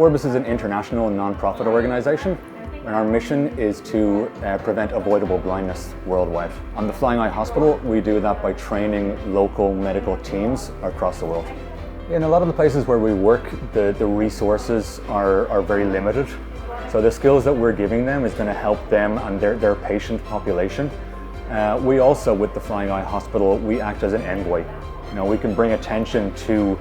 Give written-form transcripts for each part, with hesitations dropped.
Orbis is an international non-profit organization, and our mission is to prevent avoidable blindness worldwide. On the Flying Eye Hospital, we do that by training local medical teams across the world. In a lot of the places where we work, the resources are very limited. So the skills that we're giving them is going to help them and their patient population. We also, with the Flying Eye Hospital, we act as an envoy. We can bring attention to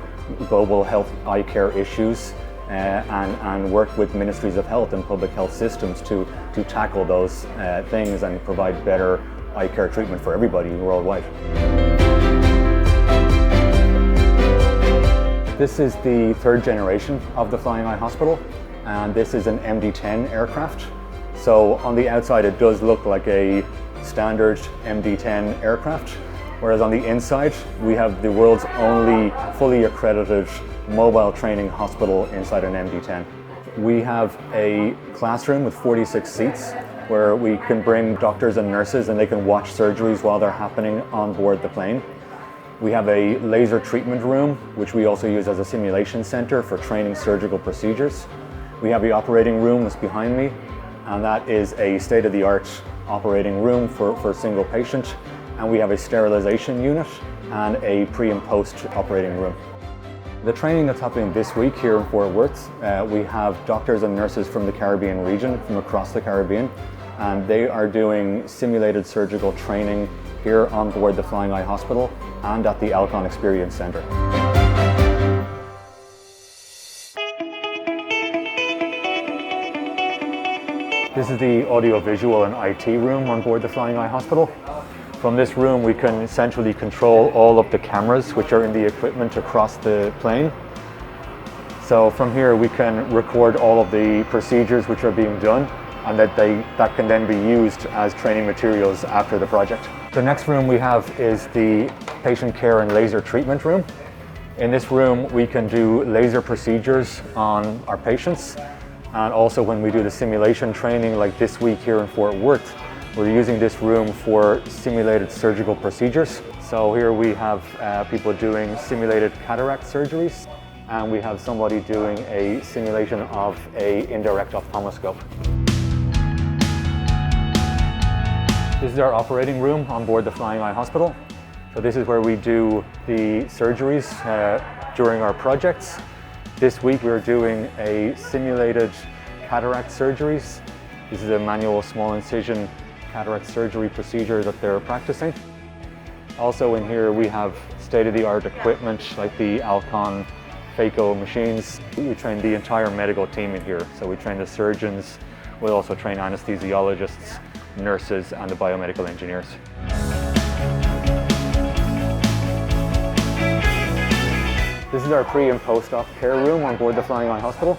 global health eye care issues and work with ministries of health and public health systems to tackle those things and provide better eye care treatment for everybody worldwide. This is the third generation of the Flying Eye Hospital, and this is an MD-10 aircraft. So on the outside it does look like a standard MD-10 aircraft, whereas on the inside we have the world's only fully accredited mobile training hospital inside an MD-10. We have a classroom with 46 seats where we can bring doctors and nurses and they can watch surgeries while they're happening on board the plane. We have a laser treatment room, which we also use as a simulation center for training surgical procedures. We have the operating room that's behind me, and that is a state-of-the-art operating room for a single patient. And we have a sterilization unit and a pre and post operating room. The training that's happening this week here in Fort Worth, we have doctors and nurses from the Caribbean region, from across the Caribbean, and they are doing simulated surgical training here on board the Flying Eye Hospital and at the Alcon Experience Center. This is the audio-visual and IT room on board the Flying Eye Hospital. From this room we can centrally control all of the cameras which are in the equipment across the plane. So from here we can record all of the procedures which are being done, and that can then be used as training materials after the project. The next room we have is the patient care and laser treatment room. In this room we can do laser procedures on our patients, and also when we do the simulation training like this week here in Fort Worth, we're using this room for simulated surgical procedures. So here we have people doing simulated cataract surgeries, and we have somebody doing a simulation of an indirect ophthalmoscope. This is our operating room on board the Flying Eye Hospital. So this is where we do the surgeries during our projects. This week we're doing a simulated cataract surgeries. This is a manual small incision cataract surgery procedure that they're practicing. Also in here we have state-of-the-art equipment like the Alcon phaco machines. We train the entire medical team in here. So we train the surgeons, we'll also train anesthesiologists, nurses and the biomedical engineers. This is our pre and post-op care room on board the Flying Eye Hospital.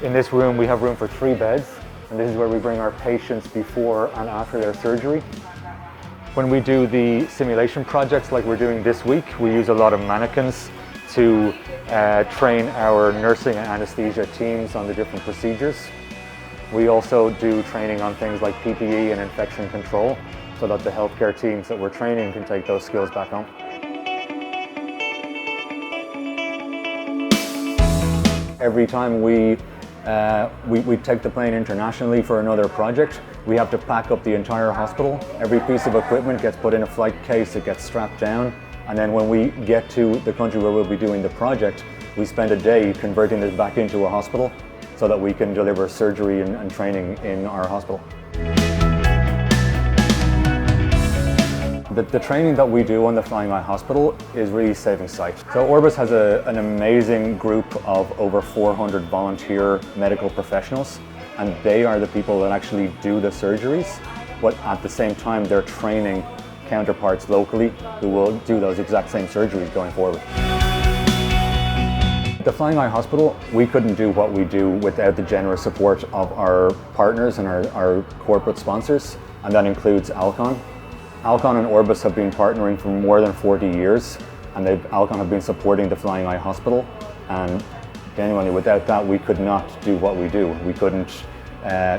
In this room we have room for 3 beds, and this is where we bring our patients before and after their surgery. When we do the simulation projects like we're doing this week, we use a lot of mannequins to train our nursing and anesthesia teams on the different procedures. We also do training on things like PPE and infection control so that the healthcare teams that we're training can take those skills back home. Every time we take the plane internationally for another project, we have to pack up the entire hospital. Every piece of equipment gets put in a flight case, it gets strapped down, and then when we get to the country where we'll be doing the project, we spend a day converting this back into a hospital so that we can deliver surgery and training in our hospital. The training that we do on the Flying Eye Hospital is really saving sight. So Orbis has an amazing group of over 400 volunteer medical professionals, and they are the people that actually do the surgeries, but at the same time they're training counterparts locally who will do those exact same surgeries going forward. The Flying Eye Hospital, we couldn't do what we do without the generous support of our partners and our corporate sponsors, and that includes Alcon. Alcon and Orbis have been partnering for more than 40 years, and Alcon have been supporting the Flying Eye Hospital, and genuinely without that we could not do what we do. We couldn't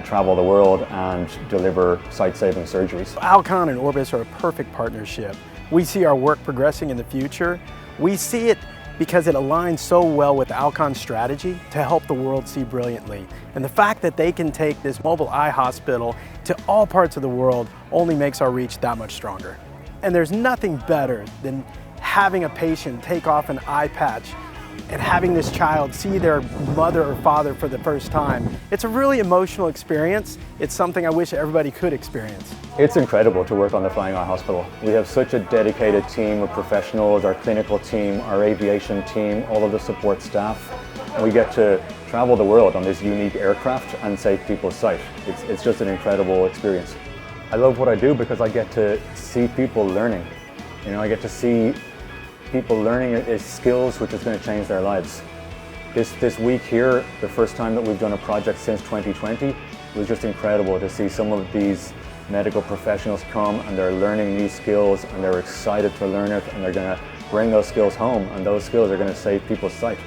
travel the world and deliver sight-saving surgeries. Alcon and Orbis are a perfect partnership. We see our work progressing in the future. We see it because it aligns so well with Alcon's strategy to help the world see brilliantly. And the fact that they can take this mobile eye hospital to all parts of the world only makes our reach that much stronger. And there's nothing better than having a patient take off an eye patch and having this child see their mother or father for the first time. It's a really emotional experience. It's something I wish everybody could experience. It's incredible to work on the Flying Eye Hospital. We have such a dedicated team of professionals, our clinical team, our aviation team, all of the support staff, and we get to travel the world on this unique aircraft and save people's sight. It's just an incredible experience. I love what I do because I get to see people learning. You know, I get to see people learning skills which is going to change their lives. This week here, the first time that we've done a project since 2020, it was just incredible to see some of these medical professionals come and they're learning new skills and they're excited to learn it and they're going to bring those skills home, and those skills are going to save people's sight.